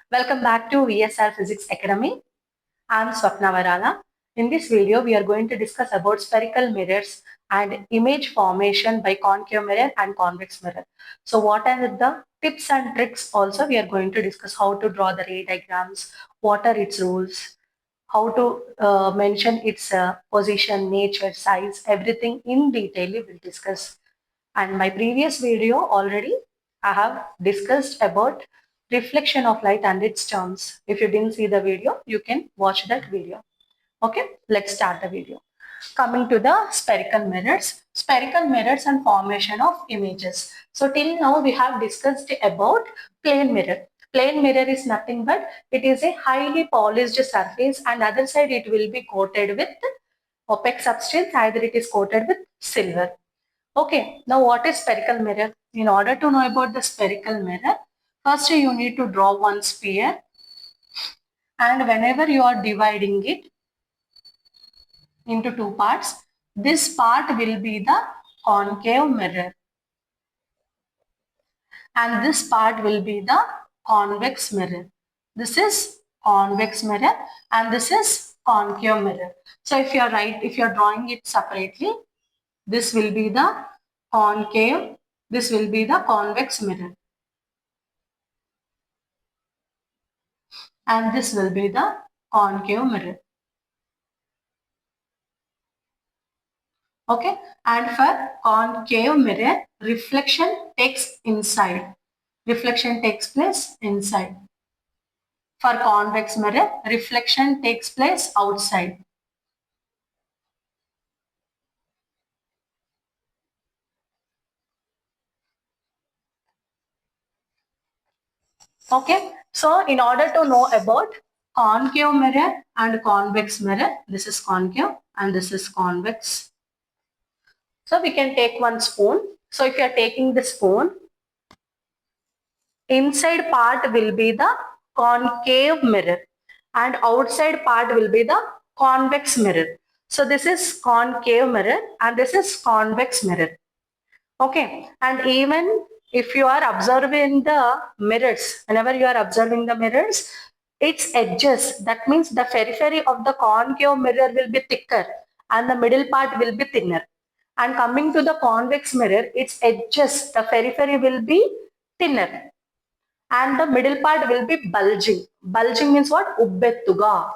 Welcome back to VSR Physics Academy. I'm Swapna Varala. In this video, we are going to discuss about spherical mirrors and image formation by concave mirror and convex mirror. So what are the tips and tricks? Also, we are going to discuss how to draw the ray diagrams, what are its rules, how to mention its position, nature, size, everything in detail we will discuss. And my previous video already I have discussed about reflection of light and its terms. If you didn't see the video, you can watch that video. Okay, let's start the video. Coming to the spherical mirrors and formation of images. So till now we have discussed about plane mirror. Plane mirror is nothing but it is a highly polished surface and other side it will be coated with opaque substance, either it is coated with silver. Okay, now what is spherical mirror? In order to know about the spherical mirror, first you need to draw one sphere, and whenever you are dividing it into two parts, this part will be the concave mirror and this part will be the convex mirror. This is convex mirror and this is concave mirror. So if you are drawing it separately, this will be the concave, this will be the convex mirror, and this will be the concave mirror. Okay, and for concave mirror, reflection takes inside. Reflection takes place inside. For convex mirror, reflection takes place outside. Okay, so in order to know about concave mirror and convex mirror, this is concave and this is convex. So we can take one spoon. So if you are taking the spoon, inside part will be the concave mirror and outside part will be the convex mirror. So this is concave mirror and this is convex mirror. Okay, and even if you are observing the mirrors, whenever you are observing the mirrors, its edges, that means the periphery of the concave mirror will be thicker and the middle part will be thinner. And coming to the convex mirror, its edges, the periphery will be thinner and the middle part will be bulging. Bulging means what? Ubbettuga.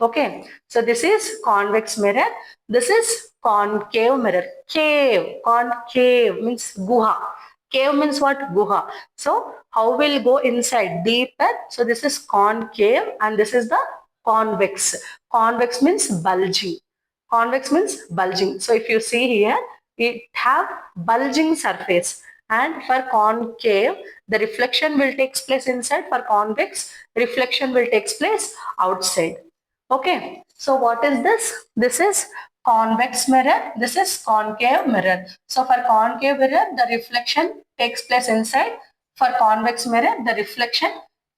Okay, so this is convex mirror. This is concave mirror. Concave means guha. Cave means what? Guha. So how will go inside? Deeper. So this is concave and this is the convex. Convex means bulging. Convex means bulging. So if you see here, it have bulging surface. And for concave, the reflection will take place inside. For convex, reflection will take place outside. Okay, so what is this? This is convex mirror. This is concave mirror. So for concave mirror, the reflection takes place inside. For convex mirror, the reflection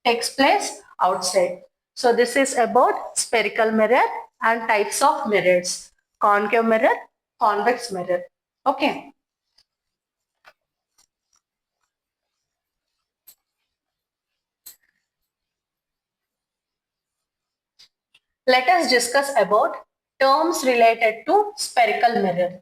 takes place outside. So this is about spherical mirror and types of mirrors. Concave mirror, convex mirror. Okay. Let us discuss about terms related to spherical mirror.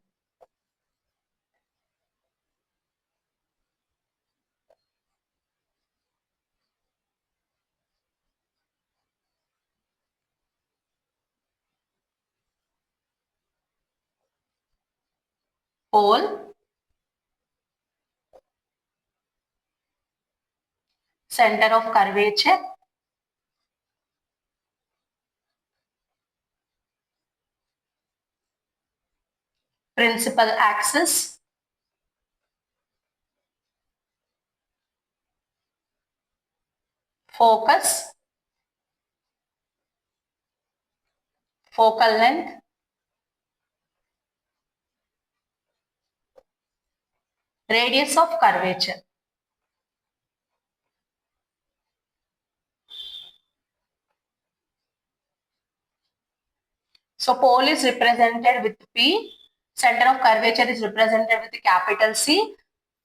Pole, center of curvature, principal axis, focus, focal length, radius of curvature. So pole is represented with P, center of curvature is represented with capital C,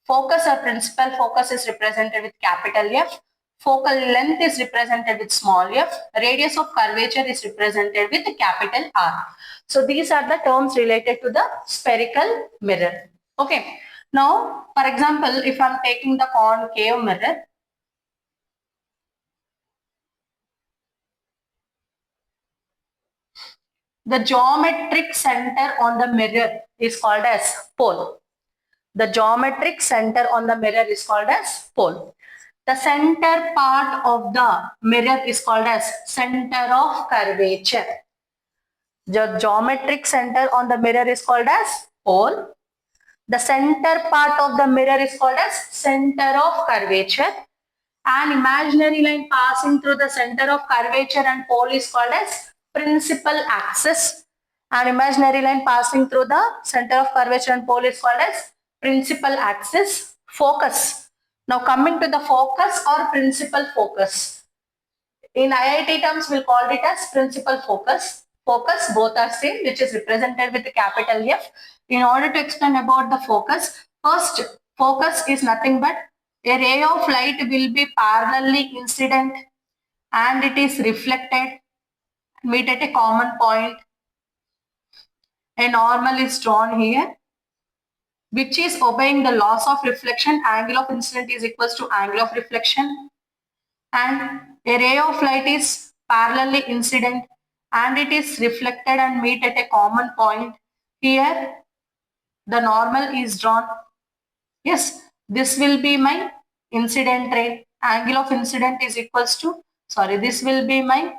focus or principal focus is represented with capital F, focal length is represented with small f, radius of curvature is represented with capital R. So these are the terms related to the spherical mirror. Okay. Now, for example, if I'm taking the concave mirror, the geometric center on the mirror is called as pole. The geometric center on the mirror is called as pole. The center part of the mirror is called as center of curvature. The geometric center on the mirror is called as pole. The center part of the mirror is called as center of curvature. An imaginary line passing through the center of curvature and pole is called as principal axis. An imaginary line passing through the center of curvature and pole is called as principal axis. Focus. Now coming to the focus or principal focus. In IIT terms, we'll call it as principal focus. Focus, both are same, which is represented with the capital F. In order to explain about the focus, first, focus is nothing but a ray of light will be parallelly incident and it is reflected, meet at a common point. A normal is drawn here, which is obeying the laws of reflection. Angle of incident is equals to angle of reflection. And a ray of light is parallelly incident and it is reflected and meet at a common point. Here, the normal is drawn. Yes, this will be my incident ray. Angle of incident is equals to, this will be my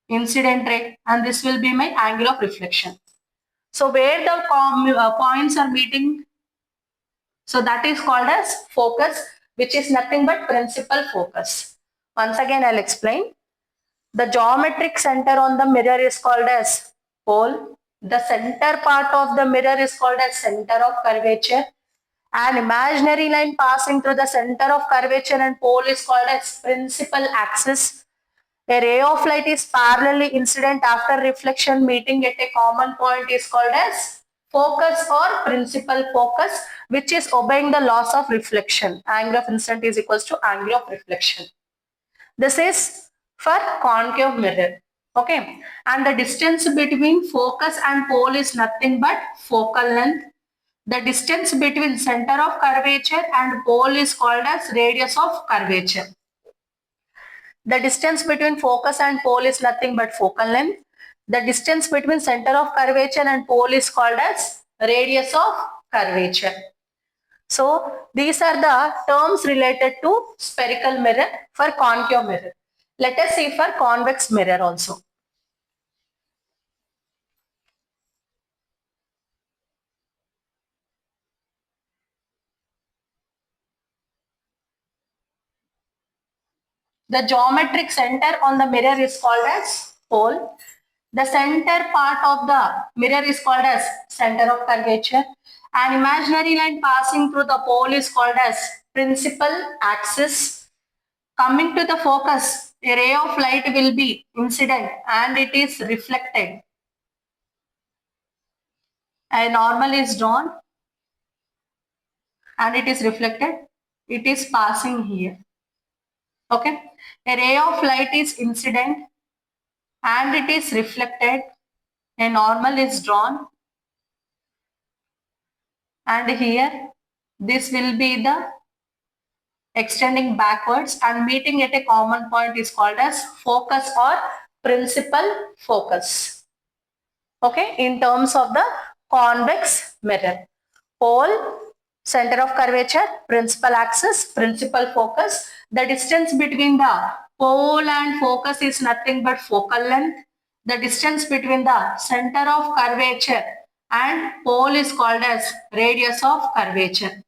incident ray and this will be my angle of reflection. So where the points are meeting, so that is called as focus, which is nothing but principal focus. Once again, I'll explain. The geometric center on the mirror is called as pole. The center part of the mirror is called as center of curvature. An imaginary line passing through the center of curvature and pole is called as principal axis. A ray of light is parallelly incident after reflection meeting at a common point is called as focus or principal focus, which is obeying the laws of reflection. Angle of incident is equals to angle of reflection. This is for concave mirror. Okay. And the distance between focus and pole is nothing but focal length. The distance between center of curvature and pole is called as radius of curvature. The distance between focus and pole is nothing but focal length. The distance between center of curvature and pole is called as radius of curvature. So these are the terms related to spherical mirror for concave mirror. Let us see for convex mirror also. The geometric center on the mirror is called as pole. The center part of the mirror is called as center of curvature. An imaginary line passing through the pole is called as principal axis. Coming to the focus, a ray of light will be incident and it is reflected. A normal is drawn and it is reflected. It is passing here. Okay. A ray of light is incident and it is reflected. A normal is drawn and here this will be the extending backwards and meeting at a common point is called as focus or principal focus. Okay, in terms of the convex mirror, pole, center of curvature, principal axis, principal focus. The distance between the pole and focus is nothing but focal length. The distance between the center of curvature and pole is called as radius of curvature.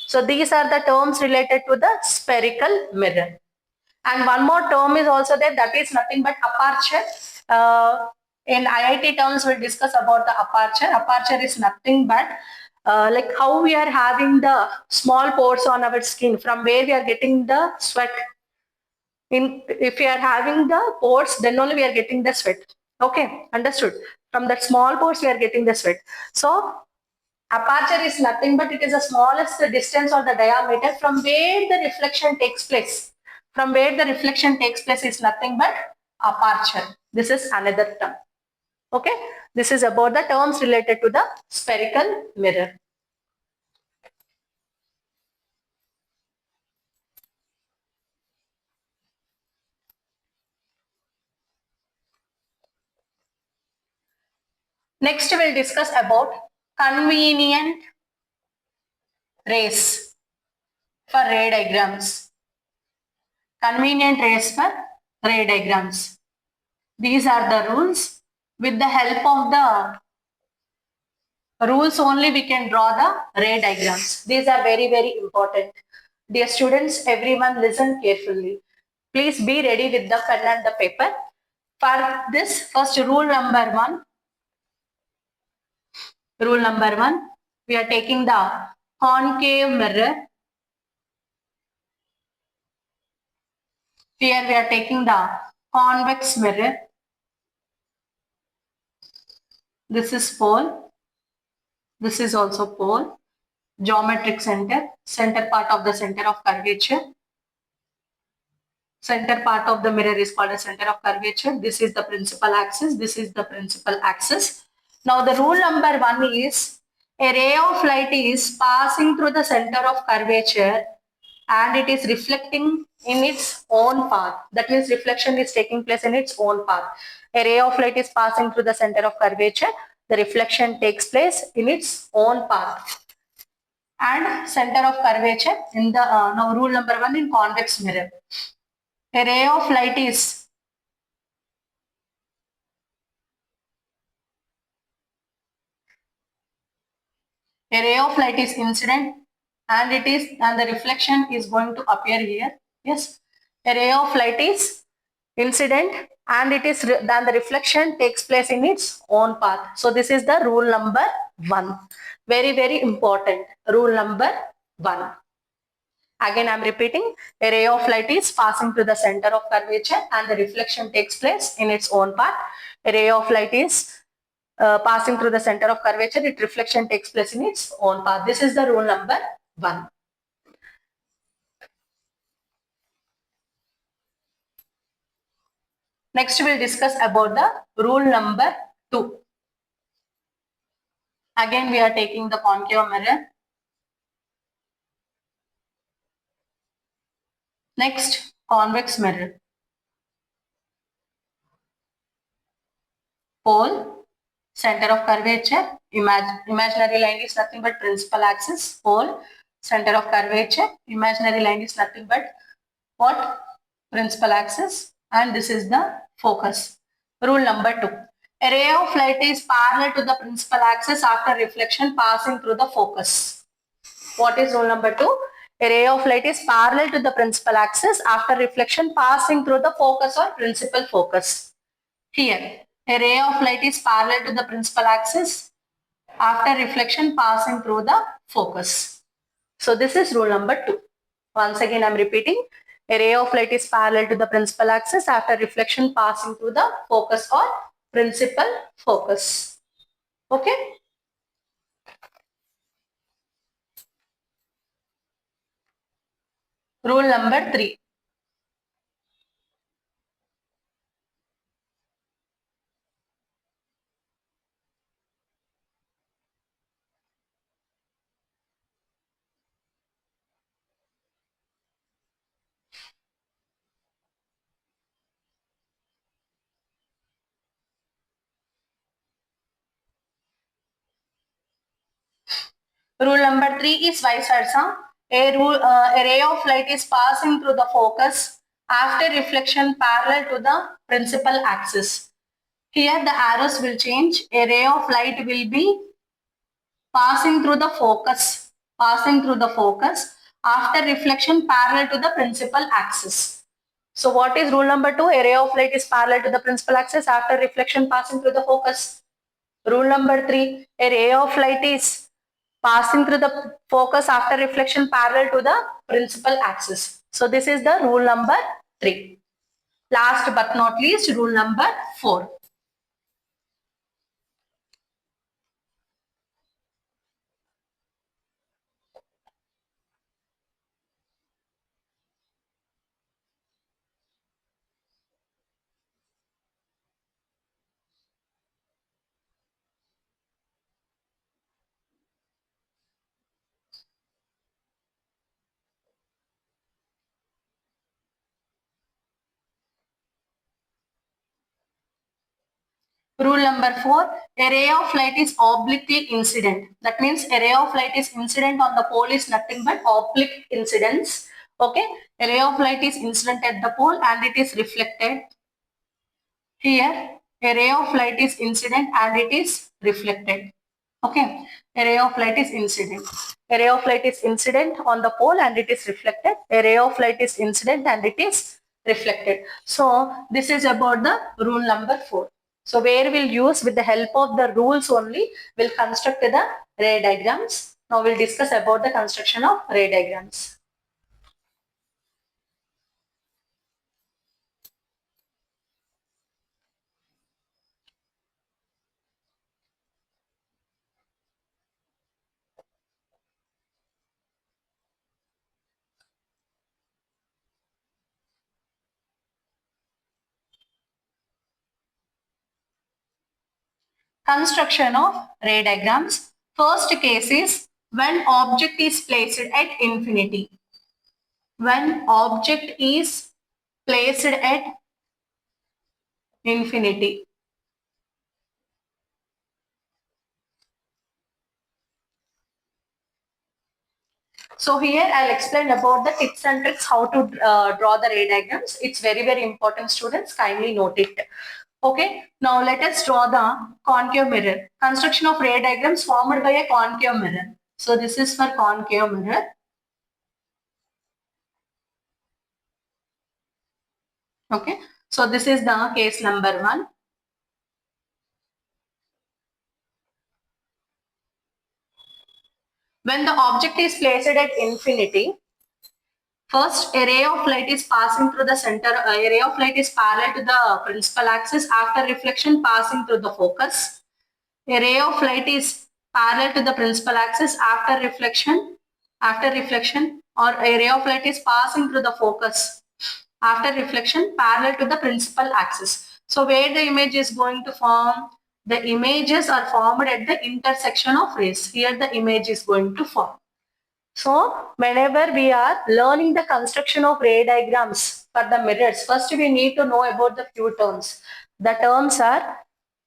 So these are the terms related to the spherical mirror. And one more term is also there, that is nothing but aperture. In IIT terms, we'll discuss about the aperture. Aperture is nothing but like how we are having the small pores on our skin, from where we are getting the sweat. If we are having the pores, then only we are getting the sweat. Okay, understood. From that small pores, we are getting the sweat. So Aperture is nothing but it is the smallest distance or the diameter from where the reflection takes place. From where the reflection takes place is nothing but aperture. This is another term. Okay, this is about the terms related to the spherical mirror. Next, we'll discuss about convenient rays for ray diagrams. Convenient rays for ray diagrams. These are the rules. With the help of the rules only we can draw the ray diagrams. These are very, very important. Dear students, everyone listen carefully. Please be ready with the pen and the paper. For this, first rule number one. Rule number one, we are taking the concave mirror. Here we are taking the convex mirror. This is pole. This is also pole. Geometric center. Center part of the center of curvature. Center part of the mirror is called a center of curvature. This is the principal axis. This is the principal axis. Now the rule number one is a ray of light is passing through the center of curvature and it is reflecting in its own path. That means reflection is taking place in its own path. A ray of light is passing through the center of curvature. The reflection takes place in its own path. And center of curvature in the now rule number one in convex mirror. A ray of light is incident and the reflection is going to appear here. Yes, a ray of light is incident and then the reflection takes place in its own path. So this is the rule number one. Very, very important. Rule number one. Again, I am repeating, a ray of light is passing through the center of curvature and the reflection takes place in its own path. A ray of light is passing through the center of curvature, its reflection takes place in its own path. This is the rule number one. Next, we'll discuss about the rule number two. Again, we are taking the concave mirror. Next, convex mirror. Pole, center of curvature, imaginary line is nothing but principal axis. Pole, center of curvature, imaginary line is nothing but what? Principal axis, and this is the focus. Rule number two. A ray of light is parallel to the principal axis after reflection passing through the focus. What is rule number two? A ray of light is parallel to the principal axis after reflection passing through the focus or principal focus. Here, a ray of light is parallel to the principal axis after reflection passing through the focus. So this is rule number two. Once again, I am repeating. A ray of light is parallel to the principal axis after reflection passing through the focus or principal focus. Okay. Rule number three. Rule number three is vice versa. A ray of light is passing through the focus after reflection parallel to the principal axis. Here the arrows will change. A ray of light will be passing through the focus after reflection parallel to the principal axis. So what is rule number two? A ray of light is parallel to the principal axis after reflection passing through the focus. Rule number three, a ray of light is passing through the focus after reflection parallel to the principal axis. So this is the rule number three. Last but not least, rule number four. Rule number 4, a ray of light is obliquely incident. That means a ray of light is incident on the pole is nothing but oblique incidence. Okay, a ray of light is incident at the pole and it is reflected. Here, a ray of light is incident and it is reflected. Okay, a ray of light is incident. A ray of light is incident on the pole and it is reflected. A ray of light is incident and it is reflected. So this is about the rule number 4. So where we'll use with the help of the rules only, we'll construct the ray diagrams. Now we'll discuss about the construction of ray diagrams. Construction of ray diagrams. First case is when object is placed at infinity. When object is placed at infinity. So here I'll explain about the tips and tricks how to draw the ray diagrams. It's very, very important, students. Kindly note it. Okay, now let us draw the concave mirror. Construction of ray diagrams formed by a concave mirror. So this is for concave mirror. Okay, so this is the case number 1. When the object is placed at infinity, first a ray of light is passing through the center, a ray of light is parallel to the principal axis after reflection passing through the focus. A ray of light is parallel to the principal axis after reflection, or a ray of light is passing through the focus after reflection parallel to the principal axis. So where the image is going to form? The images are formed at the intersection of rays. Here the image is going to form. So whenever we are learning the construction of ray diagrams for the mirrors, first we need to know about the few terms. The terms are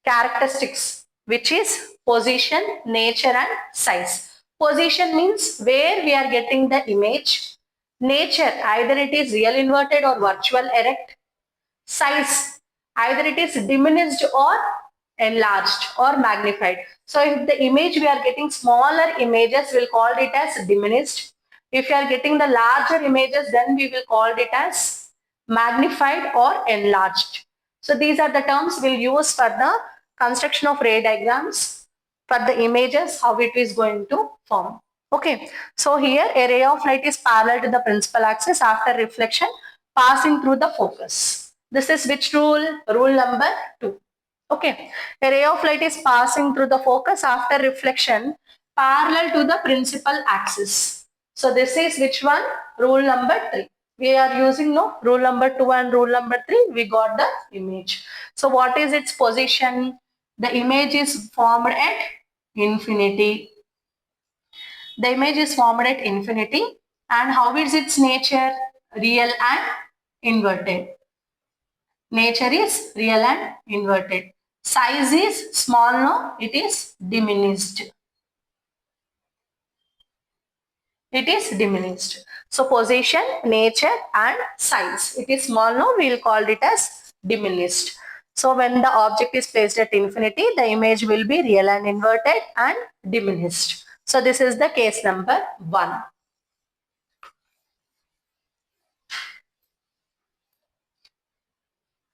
characteristics, which is position, nature and size. Position means where we are getting the image. Nature, either it is real inverted or virtual erect. Size, either it is diminished or enlarged or magnified. So if the image we are getting smaller images, we'll call it as diminished. If you are getting the larger images, then we will call it as magnified or enlarged. So these are the terms we'll use for the construction of ray diagrams for the images, how it is going to form. Okay, so here a ray of light is parallel to the principal axis after reflection passing through the focus. This is which rule? Rule number 2. Okay, a ray of light is passing through the focus after reflection parallel to the principal axis. So this is which one? Rule number 3. We are using rule number 2 and rule number 3. We got the image. So what is its position? The image is formed at infinity. The image is formed at infinity. And how is its nature? Real and inverted. Nature is real and inverted. Size is small, no, it is diminished. It is diminished. So position, nature and size. It is small, no, we will call it as diminished. So when the object is placed at infinity, the image will be real and inverted and diminished. So this is the case number 1.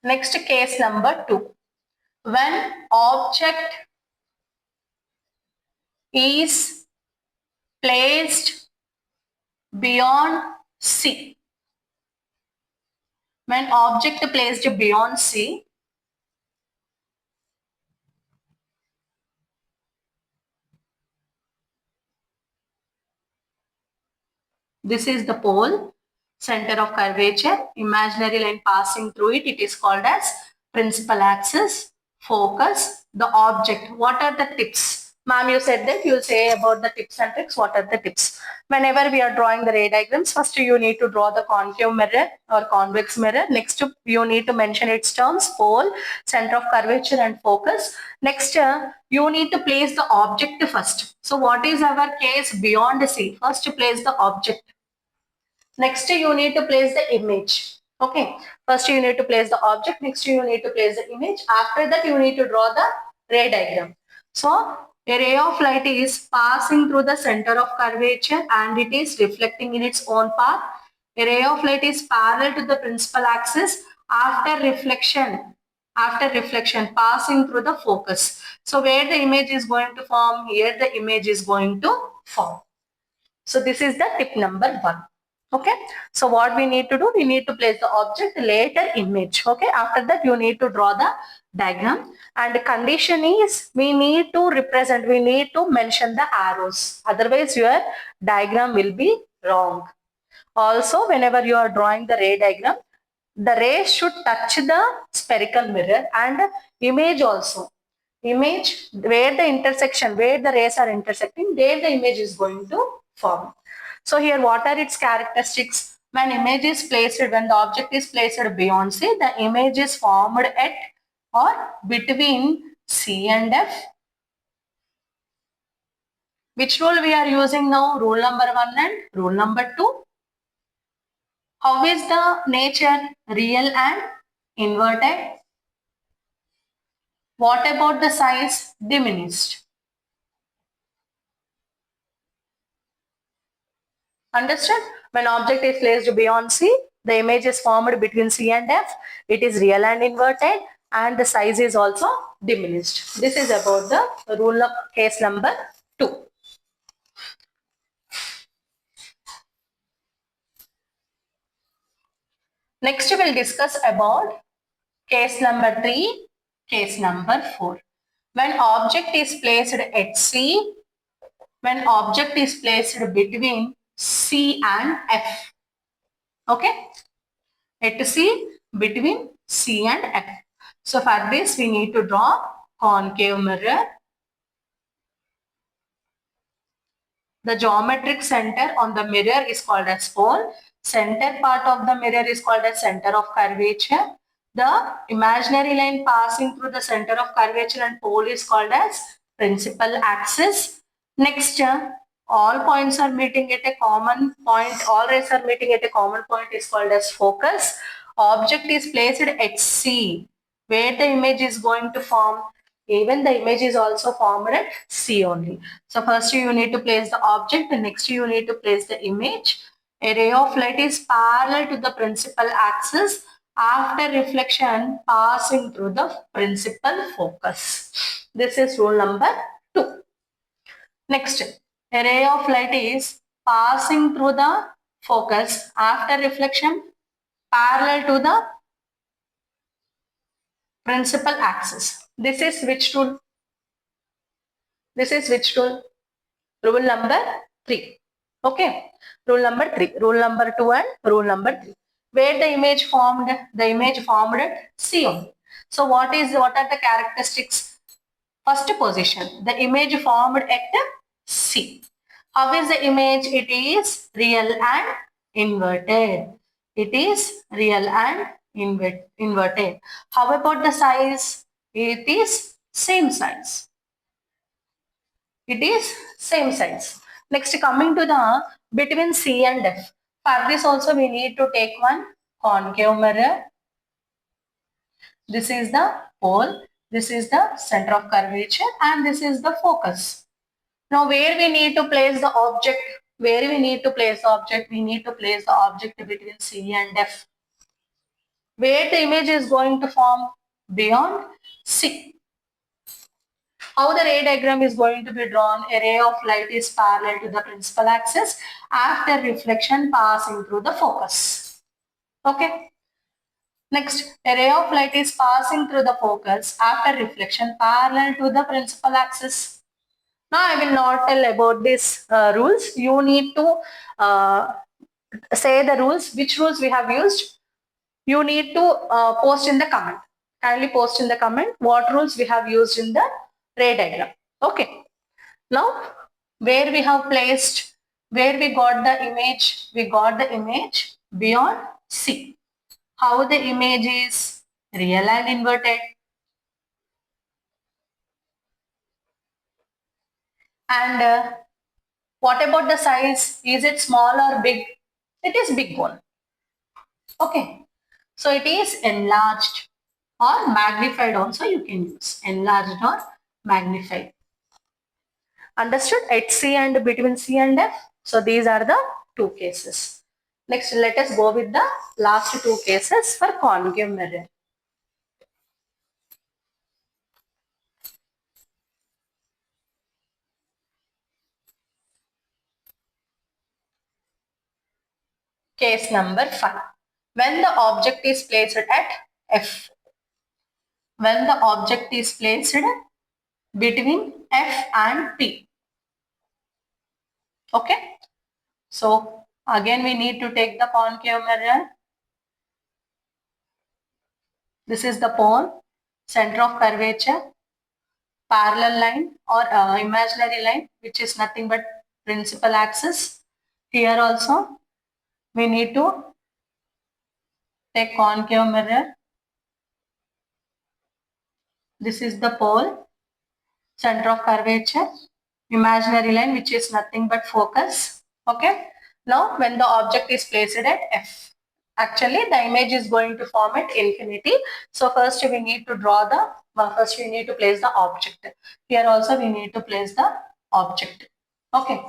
Next case number 2. When object is placed beyond C. When object placed beyond C, this is the pole, center of curvature, imaginary line passing through it. It is called as principal axis, focus, the object. What are the tips? Ma'am, you said that you'll say about the tips and tricks. What are the tips? Whenever we are drawing the ray diagrams, first you need to draw the concave mirror or convex mirror. Next, you need to mention its terms: pole, center of curvature, and focus. Next, you need to place the object first. So what is our case beyond C? First, place the object. Next, you need to place the image. Okay. First, you need to place the object. Next, you need to place the image. After that, you need to draw the ray diagram. So, a ray of light is passing through the center of curvature and it is reflecting in its own path. A ray of light is parallel to the principal axis after reflection. After reflection, passing through the focus. So, where the image is going to form, here the image is going to form. So, this is the tip number 1. Okay, so what we need to do, we need to place the object, later image. Okay, after that you need to draw the diagram, and the condition is we need to represent, we need to mention the arrows, otherwise your diagram will be wrong. Also, whenever you are drawing the ray diagram, the ray should touch the spherical mirror, and image also. Image, where the intersection, where the rays are intersecting, there the image is going to form. So here, what are its characteristics? When image is placed, when the object is placed beyond C, the image is formed at or between C and F. Which rule we are using now? Rule number 1 and rule number 2. How is the nature? Real and inverted. What about the size? Diminished. Understood? When object is placed beyond C, the image is formed between C and F. It is real and inverted, and the size is also diminished. This is about the rule of case number 2. Next, we will discuss about case number 3, case number 4. When object is placed at C, when object is placed between C and F. Okay? At C, between C and F. So for this, we need to draw concave mirror. The geometric center on the mirror is called as pole. Center part of the mirror is called as center of curvature. The imaginary line passing through the center of curvature and pole is called as principal axis. Next, all points are meeting at a common point. All rays are meeting at a common point is called as focus. Object is placed at C, where the image is going to form. Even the image is also formed at C only. So first you need to place the object, and next you need to place the image. A ray of light is parallel to the principal axis after reflection passing through the principal focus. This is rule number 2. Next, a ray of light is passing through the focus after reflection parallel to the principal axis. This is which rule? This is which rule? Rule number 3. Okay. Rule number 3. Rule number 2 and rule number 3. Where the image formed? The image formed at C only. So what are the characteristics? First position. The image formed at C. How is the image? It is real and inverted. It is real and inverted. How about the size? It is same size. It is same size. Next, coming to the between C and F. For this also we need to take one concave mirror. This is the pole. This is the center of curvature, and this is the focus. Now where we need to place the object? Where we need to place the object? We need to place the object between C and F. Where the image is going to form? Beyond C. How the ray diagram is going to be drawn? A ray of light is parallel to the principal axis after reflection passing through the focus. Okay. Next, a ray of light is passing through the focus after reflection parallel to the principal axis. Now I will not tell about these rules. You need to say the rules, which rules we have used. You need to post in the comment. Kindly post in the comment what rules we have used in the ray diagram. Okay. Now, where we have placed, where we got the image? We got the image beyond C. How the image is real and inverted. And what about the size? Is it small or big? It is big one. Okay. So it is enlarged or magnified also you can use. Enlarged or magnified. Understood? At C and between C and F. So these are the two cases. Next, let us go with the last two cases for concave mirror. Case number 5. When the object is placed at F. When the object is placed between F and P. Okay. So again we need to take the concave mirror. This is the pole, center of curvature, parallel line or imaginary line, which is nothing but principal axis. Here also we need to take concave mirror. This is the pole, center of curvature, imaginary line, which is nothing but focus. Okay. Now when the object is placed at F, actually the image is going to form at infinity. So first we need to draw the, first we need to place the object. Here also we need to place the object. Okay.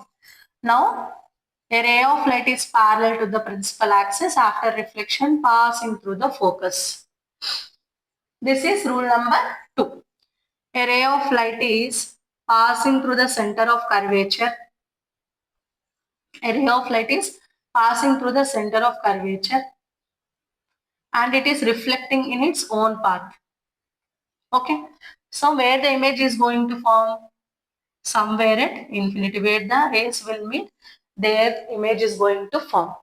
Now a ray of light is parallel to the principal axis after reflection passing through the focus. This is rule number 2. A ray of light is passing through the center of curvature. A ray of light is passing through the center of curvature and it is reflecting in its own path. Okay. So where the image is going to form? Somewhere at infinity, where the rays will meet, their image is going to form.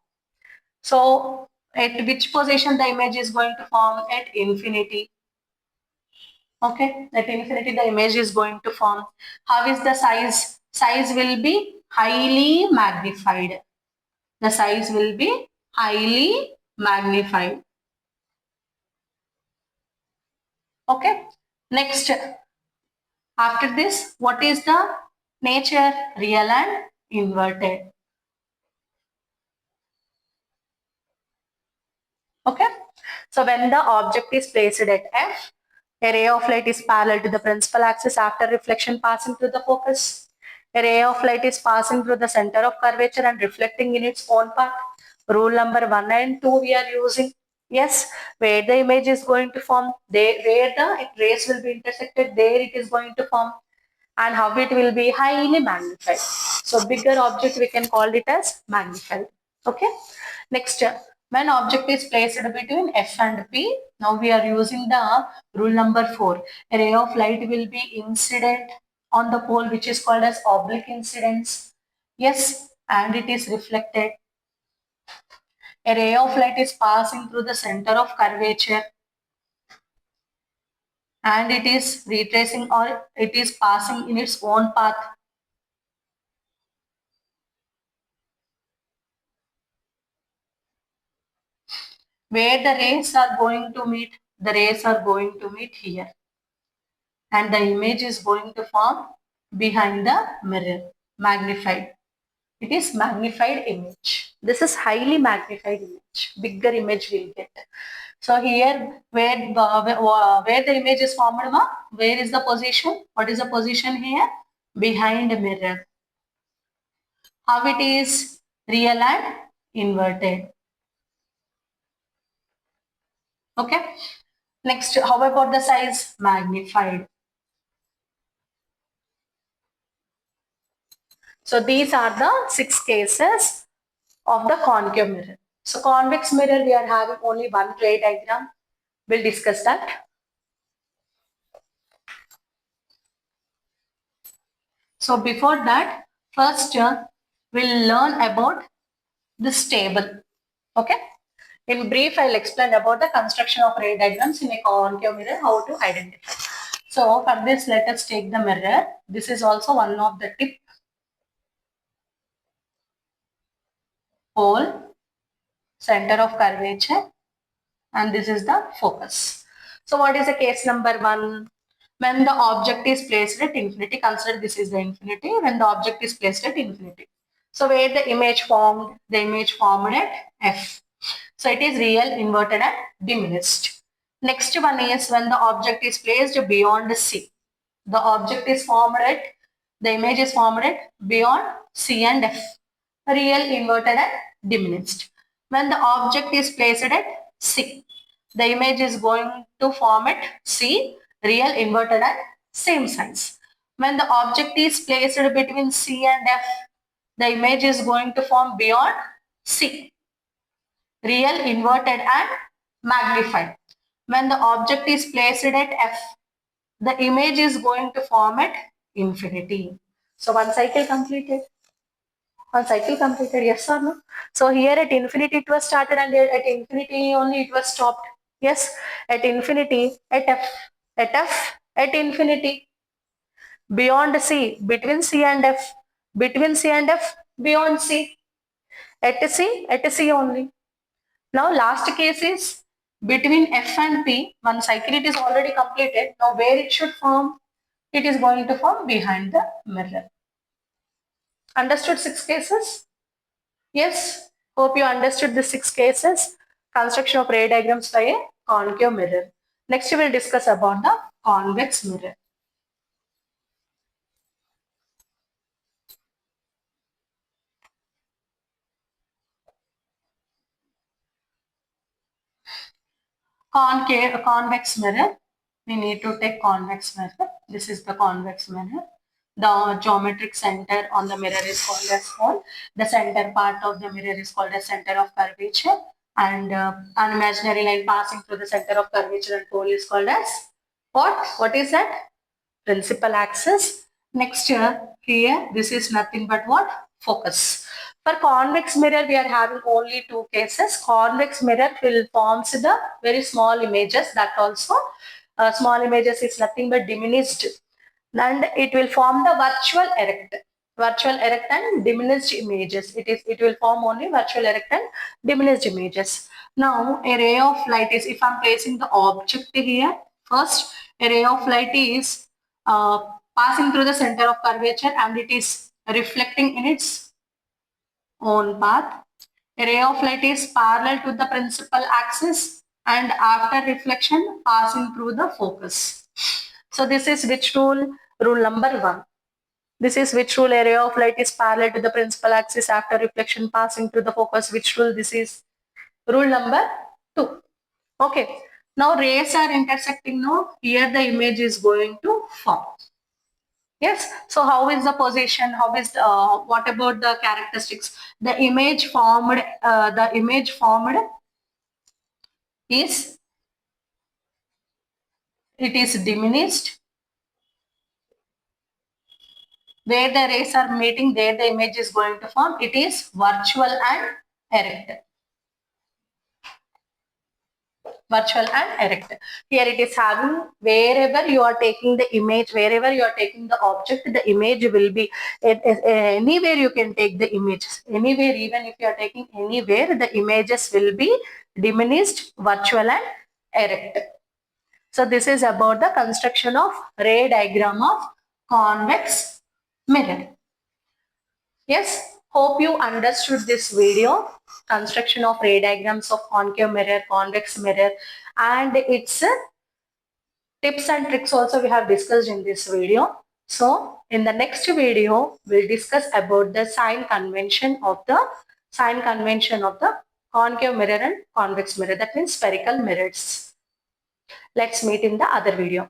So at which position the image is going to form? At infinity. Okay, at infinity the image is going to form. How is the size? Size will be highly magnified. The size will be highly magnified. Okay, next, after this, what is the nature? Real and inverted. Okay, so when the object is placed at F, a ray of light is parallel to the principal axis after reflection passing through the focus. A ray of light is passing through the center of curvature and reflecting in its own path. Rule number 1 and 2 we are using. Yes, where the image is going to form, where the rays will be intersected, there it is going to form. And how it will be? Highly magnified. So bigger object we can call it as magnified. Okay. Next, when object is placed between F and P, now we are using the rule number 4. A ray of light will be incident on the pole, which is called as oblique incidence. Yes, and it is reflected. A ray of light is passing through the center of curvature and it is retracing or it is passing in its own path. Where the rays are going to meet, the rays are going to meet here. And the image is going to form behind the mirror, magnified. It is magnified image. This is highly magnified image. Bigger image we'll get. So here, where the image is formed, where is the position? What is the position here? Behind the mirror. How it is? Real and inverted. Okay. Next, how about the size? Magnified. So these are the 6 cases of the concave mirror. So convex mirror, we are having only one play diagram. We'll discuss that. So before that, first we'll learn about this table. Okay. In brief, I'll explain about the construction of ray diagrams in a concave mirror, how to identify. So for this, let us take the mirror. This is also one of the tip. Pole, center of curvature, and this is the focus. So what is the case number 1? When the object is placed at infinity, consider this is the infinity, when the object is placed at infinity. So where the image formed? The image formed at F. So it is real, inverted and diminished. Next one is when the object is placed beyond C. The object is formed at, the image is formed at beyond C and F. Real, inverted and diminished. When the object is placed at C, the image is going to form at C, real, inverted and same size. When the object is placed between C and F, the image is going to form beyond C, real, inverted and magnified. When the object is placed at F, the image is going to form at infinity. So one cycle completed. One cycle completed, yes or no? So here at infinity it was started and at infinity only it was stopped. Yes, at infinity, at infinity, beyond C, between C and F, between C and F, beyond C, at C only. Now last case is between F and P, one cycle it is already completed. Now where it should form? It is going to form behind the mirror. Understood 6 cases? Yes. Hope you understood the 6 cases. Construction of ray diagrams by a concave mirror. Next we will discuss about the convex mirror. Convex mirror. We need to take convex mirror. This is the convex mirror. The geometric center on the mirror is called as pole. The center part of the mirror is called as center of curvature, and an imaginary line passing through the center of curvature and pole is called as what? What is that? Principal axis. Next here, this is nothing but what? Focus. For convex mirror, we are having only 2 cases. Convex mirror will forms the very small images. That also small images is nothing but diminished, and it will form the virtual erect and diminished images. It will form only virtual erect and diminished images. Now a ray of light is, if I'm placing the object here, first a ray of light is passing through the center of curvature and it is reflecting in its own path. A ray of light is parallel to the principal axis and after reflection passing through the focus. So this is which rule? Rule number 1. This is which rule? A ray of light is parallel to the principal axis after reflection passing through the focus. Which rule? This is rule number 2. Okay. Now rays are intersecting now. Here the image is going to form. Yes. So how is the position? How is what about the characteristics? The image formed. Is, it is diminished. Where the rays are meeting, there the image is going to form. It is virtual and erect. Virtual and erect. Here it is having, wherever you are taking the image, wherever you are taking the object, the image will be anywhere you can take the images. Anywhere, even if you are taking anywhere, the images will be diminished, virtual and erect. So this is about the construction of ray diagram of convex mirror. Yes, hope you understood this video, construction of ray diagrams of concave mirror, convex mirror, and its tips and tricks also we have discussed in this video. So in the next video, we'll discuss about the sign convention of the concave mirror and convex mirror, that means spherical mirrors. Let's meet in the other video.